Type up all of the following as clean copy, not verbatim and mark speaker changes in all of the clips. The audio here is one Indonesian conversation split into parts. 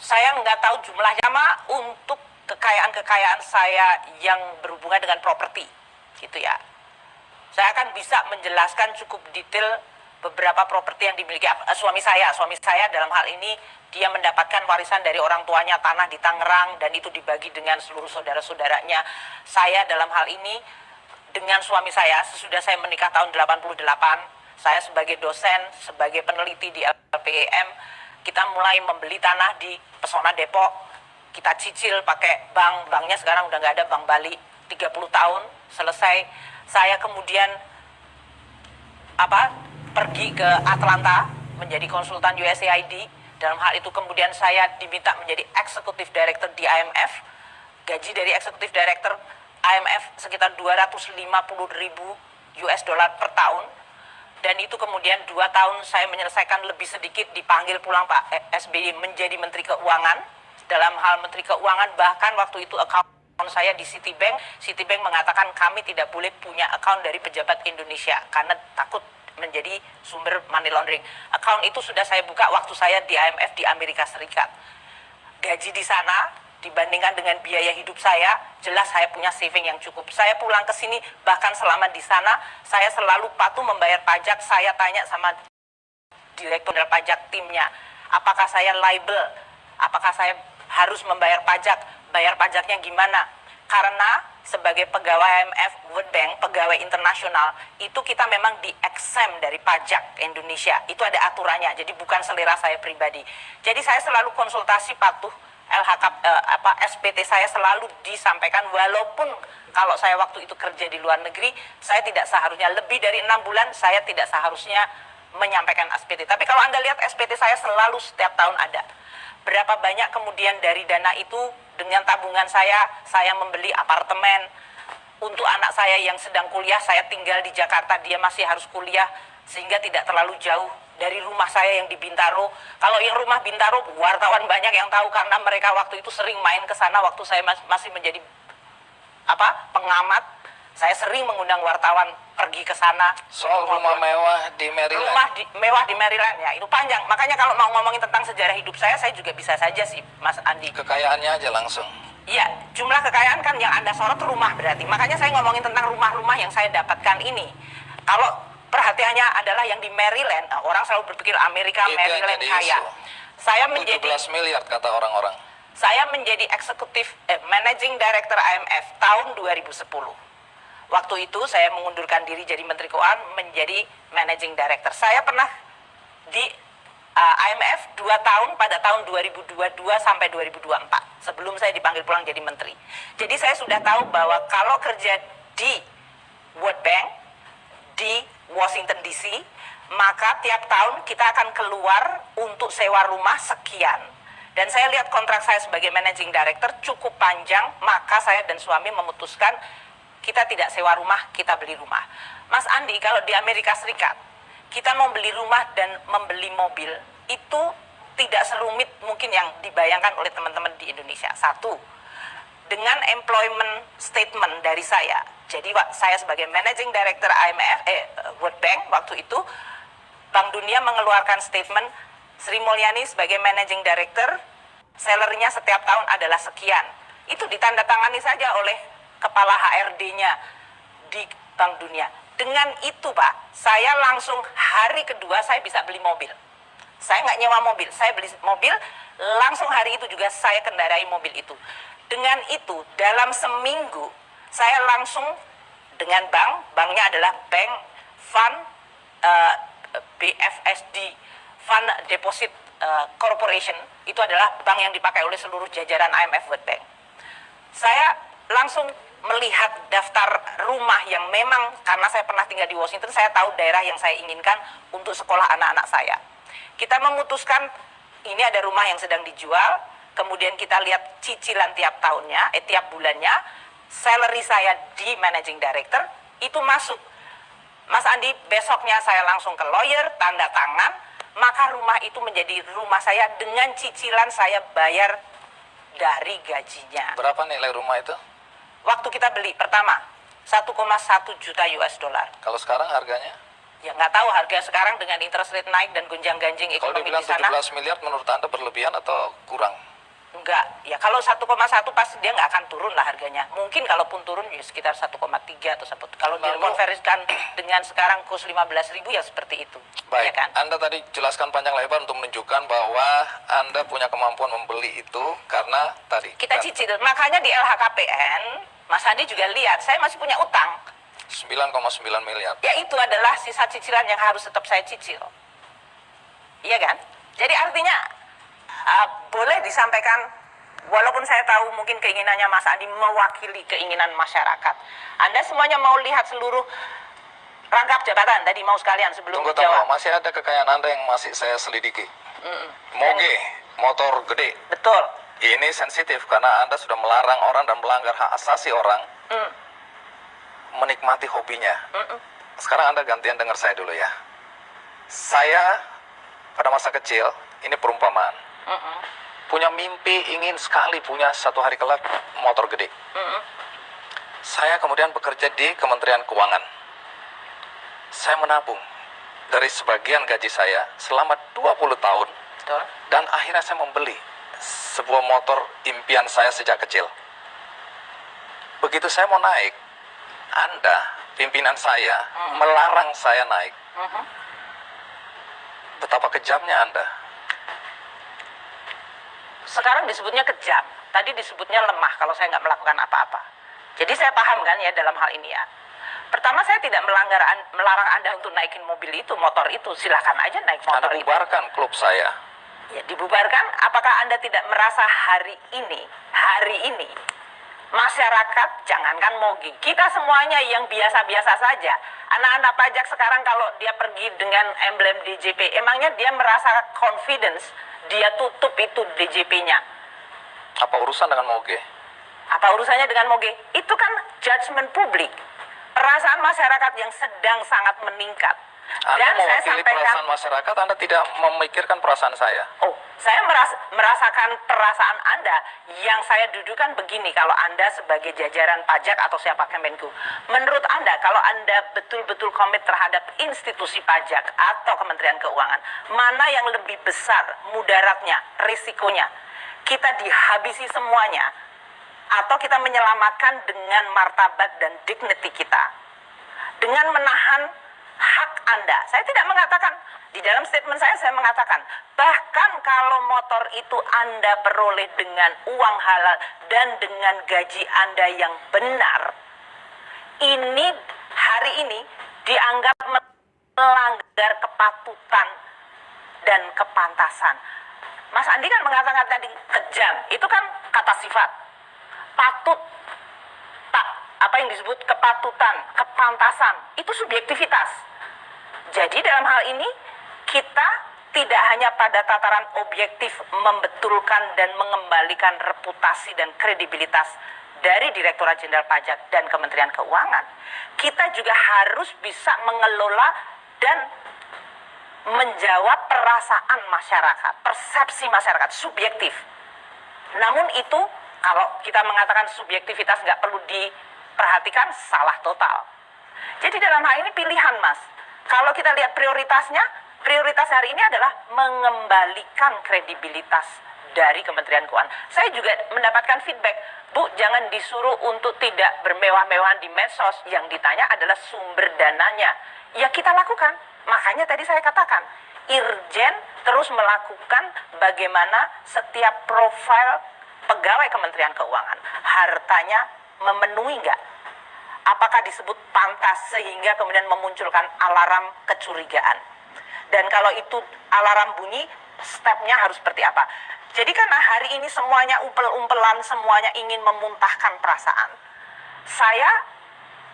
Speaker 1: Saya nggak tahu jumlahnya, sama untuk kekayaan-kekayaan saya yang berhubungan dengan properti, gitu ya. Saya akan bisa menjelaskan cukup detail beberapa properti yang dimiliki suami saya. Suami saya dalam hal ini dia mendapatkan warisan dari orang tuanya tanah di Tangerang dan itu dibagi dengan seluruh saudara-saudaranya. Saya dalam hal ini dengan suami saya sesudah saya menikah tahun 88, saya sebagai dosen, sebagai peneliti di LPEM, kita mulai membeli tanah di Pesona Depok. Kita cicil pakai bank, banknya sekarang udah nggak ada, Bank Bali, 30 tahun selesai. Saya kemudian pergi ke Atlanta menjadi konsultan USAID. Dalam hal itu kemudian saya diminta menjadi Executive Director di IMF. Gaji dari Executive Director IMF sekitar 250.000 US dollar per tahun. Dan itu kemudian 2 tahun saya menyelesaikan lebih sedikit, dipanggil pulang Pak SBY menjadi Menteri Keuangan. Dalam hal Menteri Keuangan, bahkan waktu itu account saya di Citibank mengatakan kami tidak boleh punya account dari pejabat Indonesia karena takut menjadi sumber money laundering. Account itu sudah saya buka waktu saya di IMF di Amerika Serikat. Gaji di sana dibandingkan dengan biaya hidup saya, jelas saya punya saving yang cukup. Saya pulang ke sini, bahkan selama di sana, saya selalu patuh membayar pajak. Saya tanya sama direktur pajak timnya, apakah saya liable, apakah saya harus membayar pajak, bayar pajaknya gimana? Karena sebagai pegawai IMF, World Bank, pegawai internasional, itu kita memang di-exempt dari pajak Indonesia. Itu ada aturannya, jadi bukan selera saya pribadi. Jadi saya selalu konsultasi patuh SPT saya selalu disampaikan, walaupun kalau saya waktu itu kerja di luar negeri, saya tidak seharusnya lebih dari 6 bulan, saya tidak seharusnya menyampaikan SPT. Tapi kalau Anda lihat SPT saya selalu setiap tahun ada. Berapa banyak kemudian dari dana itu dengan tabungan saya membeli apartemen untuk anak saya yang sedang kuliah. Saya tinggal di Jakarta, dia masih harus kuliah, sehingga tidak terlalu jauh dari rumah saya yang di Bintaro. Kalau yang rumah Bintaro, wartawan banyak yang tahu karena mereka waktu itu sering main ke sana waktu saya masih menjadi pengamat. Saya sering mengundang wartawan pergi ke sana.
Speaker 2: Soal rumah mewah di Maryland.
Speaker 1: Rumah mewah di Maryland, ya itu panjang. Makanya kalau mau ngomongin tentang sejarah hidup saya juga bisa saja sih, Mas Andi.
Speaker 2: Kekayaannya aja langsung.
Speaker 1: Iya, jumlah kekayaan kan yang Anda sorot rumah berarti. Makanya saya ngomongin tentang rumah-rumah yang saya dapatkan ini. Kalau perhatiannya adalah yang di Maryland, orang selalu berpikir Amerika, Maryland kaya. Saya menjadi
Speaker 2: 17 miliar kata orang-orang.
Speaker 1: Saya menjadi eksekutif managing director IMF tahun 2010. Waktu itu saya mengundurkan diri jadi Menteri Keuangan menjadi managing director. Saya pernah di IMF 2 tahun pada tahun 2022 sampai 2024 sebelum saya dipanggil pulang jadi menteri. Jadi saya sudah tahu bahwa kalau kerja di World Bank di Washington DC, maka tiap tahun kita akan keluar untuk sewa rumah sekian. Dan saya lihat kontrak saya sebagai managing director cukup panjang, maka saya dan suami memutuskan kita tidak sewa rumah, kita beli rumah. Mas Andi, kalau di Amerika Serikat, kita mau beli rumah dan membeli mobil, itu tidak serumit mungkin yang dibayangkan oleh teman-teman di Indonesia. Satu, dengan employment statement dari saya, jadi saya sebagai managing director IMF, World Bank waktu itu, Bank Dunia mengeluarkan statement, Sri Mulyani sebagai managing director, salary-nya setiap tahun adalah sekian. Itu ditandatangani saja oleh kepala HRD-nya di Bank Dunia. Dengan itu Pak, saya langsung hari kedua saya bisa beli mobil. Saya nggak nyewa mobil, saya beli mobil, langsung hari itu juga saya kendarai mobil itu. Dengan itu, dalam seminggu, saya langsung dengan banknya adalah Bank Fund BFSD, Fund Deposit Corporation, itu adalah bank yang dipakai oleh seluruh jajaran IMF World Bank. Saya langsung melihat daftar rumah yang memang, karena saya pernah tinggal di Washington, saya tahu daerah yang saya inginkan untuk sekolah anak-anak saya. Kita memutuskan, ini ada rumah yang sedang dijual, kemudian kita lihat cicilan tiap tahunnya, tiap bulannya, salary saya di managing director, itu masuk. Mas Andi, besoknya saya langsung ke lawyer, tanda tangan, maka rumah itu menjadi rumah saya dengan cicilan saya bayar dari gajinya.
Speaker 2: Berapa nilai rumah itu?
Speaker 1: Waktu kita beli pertama 1,1 juta US dollar.
Speaker 2: Kalau sekarang harganya?
Speaker 1: Ya nggak tahu harga sekarang dengan interest rate naik dan gonjang-ganjing
Speaker 2: Kalau
Speaker 1: ekonomi
Speaker 2: dibilang
Speaker 1: di sana.
Speaker 2: 17 miliar menurut Anda berlebihan atau kurang?
Speaker 1: enggak. Ya kalau 1,1 pasti dia nggak akan turun lah harganya. Mungkin kalaupun turun ya sekitar 1,3 atau 1. Kalau dikonversikan dengan sekarang kurs 15.000 ya seperti itu.
Speaker 2: Baik,
Speaker 1: Ya kan?
Speaker 2: Anda tadi jelaskan panjang lebar untuk menunjukkan bahwa Anda punya kemampuan membeli itu karena tadi.
Speaker 1: Kita cicil. Makanya di LHKPN, Mas Andi juga lihat, saya masih punya utang.
Speaker 2: 9,9 miliar.
Speaker 1: Ya itu adalah sisa cicilan yang harus tetap saya cicil. Iya kan? Jadi artinya boleh disampaikan, walaupun saya tahu mungkin keinginannya Mas Andi mewakili keinginan masyarakat. Anda semuanya mau lihat seluruh rangkap jabatan tadi mau sekalian sebelum
Speaker 2: Tunggu,
Speaker 1: dijawab.
Speaker 2: masih ada kekayaan Anda yang masih saya selidiki. Moge, motor gede.
Speaker 1: Betul.
Speaker 2: Ini sensitif karena Anda sudah melarang orang dan melanggar hak asasi orang menikmati hobinya. Sekarang Anda gantian dengar saya dulu ya. Saya pada masa kecil, ini perumpamaan. Punya mimpi ingin sekali punya satu hari kelak motor gede. Saya kemudian bekerja di Kementerian Keuangan. Saya menabung dari sebagian gaji saya selama 20 tahun.
Speaker 1: Betul.
Speaker 2: Dan akhirnya saya membeli sebuah motor impian saya sejak kecil. Begitu saya mau naik, Anda, pimpinan saya, melarang saya naik. Betapa kejamnya Anda.
Speaker 1: Sekarang disebutnya kejam, tadi disebutnya lemah kalau saya nggak melakukan apa-apa. Jadi saya paham kan ya dalam hal ini ya. Pertama saya tidak melarang Anda untuk naikin mobil itu, motor itu. Silakan aja naik motor
Speaker 2: Anda
Speaker 1: itu.
Speaker 2: bubarkan klub saya.
Speaker 1: Ya dibubarkan, apakah Anda tidak merasa hari ini, masyarakat, jangankan Mogi, kita semuanya yang biasa-biasa saja. Anak-anak pajak sekarang kalau dia pergi dengan emblem DJP, emangnya dia merasa confidence, dia tutup itu DJP-nya.
Speaker 2: Apa urusan dengan Moge?
Speaker 1: Apa urusannya dengan Moge? Itu kan judgement publik. Perasaan masyarakat yang sedang sangat meningkat.
Speaker 2: Anda
Speaker 1: Dan saya
Speaker 2: mewakili
Speaker 1: sampaikan,
Speaker 2: perasaan masyarakat, Anda tidak memikirkan perasaan saya.
Speaker 1: oh, saya merasakan perasaan Anda yang saya dudukan begini, kalau Anda sebagai jajaran pajak atau siapa Kemenku. Menurut Anda, kalau Anda betul-betul komit terhadap institusi pajak atau Kementerian Keuangan, mana yang lebih besar mudaratnya, risikonya? Kita dihabisi semuanya, atau kita menyelamatkan dengan martabat dan dignity kita? Dengan menahan hak Anda. Saya tidak mengatakan, di dalam statement saya mengatakan, bahkan kalau motor itu Anda peroleh dengan uang halal dan dengan gaji Anda yang benar, ini hari ini dianggap melanggar kepatutan dan kepantasan. Mas Andi kan mengatakan tadi kejam, itu kan kata sifat. Patut, tak, apa yang disebut kepatutan, kepantasan, itu subjektivitas. Jadi dalam hal ini kita tidak hanya pada tataran objektif membetulkan dan mengembalikan reputasi dan kredibilitas dari Direktorat Jenderal Pajak dan Kementerian Keuangan, kita juga harus bisa mengelola dan menjawab perasaan masyarakat, persepsi masyarakat, subjektif. Namun itu kalau kita mengatakan subjektivitas nggak perlu diperhatikan, salah total. Jadi dalam hal ini pilihan, Mas. Kalau kita lihat prioritasnya, prioritas hari ini adalah mengembalikan kredibilitas dari Kementerian Keuangan. Saya juga mendapatkan feedback, Bu, jangan disuruh untuk tidak bermewah-mewahan di medsos. Yang ditanya adalah sumber dananya. Ya kita lakukan. Makanya tadi saya katakan, Irjen terus melakukan bagaimana setiap profil pegawai Kementerian Keuangan, hartanya memenuhi nggak? Apakah disebut pantas sehingga kemudian memunculkan alarm kecurigaan? Dan kalau itu alarm bunyi, stepnya harus seperti apa? Jadi karena hari ini semuanya umpel-umpelan, semuanya ingin memuntahkan perasaan. Saya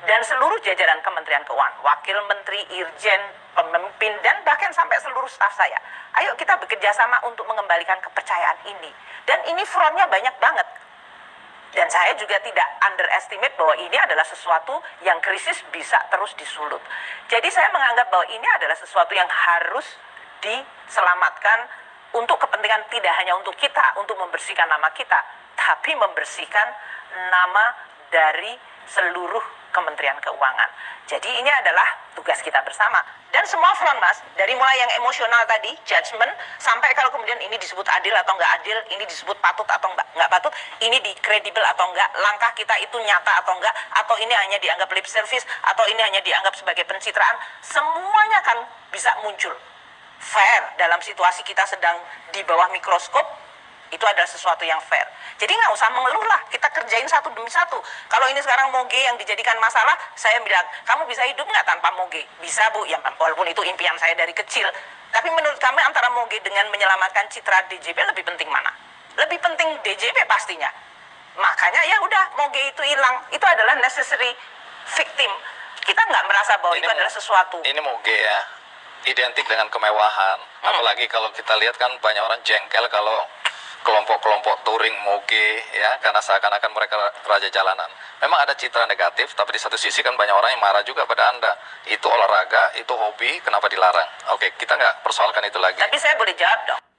Speaker 1: dan seluruh jajaran Kementerian Keuangan, Wakil Menteri, Irjen, pemimpin, dan bahkan sampai seluruh staf saya, ayo kita bekerja sama untuk mengembalikan kepercayaan ini. Dan ini frontnya banyak banget. Dan saya juga tidak underestimate bahwa ini adalah sesuatu yang krisis bisa terus disulut. Jadi saya menganggap bahwa ini adalah sesuatu yang harus diselamatkan untuk kepentingan tidak hanya untuk kita, untuk membersihkan nama kita, tapi membersihkan nama dari seluruh Kementerian Keuangan. Jadi ini adalah tugas kita bersama. Dan semua front, Mas, dari mulai yang emosional tadi, judgment, sampai kalau kemudian ini disebut adil atau nggak adil, ini disebut patut atau nggak patut, ini di kredibel atau nggak, langkah kita itu nyata atau nggak, atau ini hanya dianggap lip service, atau ini hanya dianggap sebagai pencitraan, semuanya kan bisa muncul. Fair dalam situasi kita sedang di bawah mikroskop, itu adalah sesuatu yang fair. Jadi nggak usah mengeluh lah, kita kerjain satu demi satu. Kalau ini sekarang moge yang dijadikan masalah, saya bilang, kamu bisa hidup nggak tanpa moge? Bisa, Bu, ya walaupun itu impian saya dari kecil. Tapi menurut kami antara moge dengan menyelamatkan citra DJP lebih penting mana? Lebih penting DJP pastinya. Makanya ya udah, moge itu hilang. Itu adalah necessary victim. Kita nggak merasa bahwa itu adalah sesuatu.
Speaker 2: Ini moge ya, identik dengan kemewahan. Apalagi kalau kita lihat kan banyak orang jengkel kalau kelompok-kelompok touring moge ya, karena seakan-akan mereka raja jalanan. Memang ada citra negatif, tapi di satu sisi kan banyak orang yang marah juga pada Anda. Itu olahraga, itu hobi, kenapa dilarang? Oke, kita nggak persoalkan itu lagi.
Speaker 1: Tapi saya boleh jawab dong.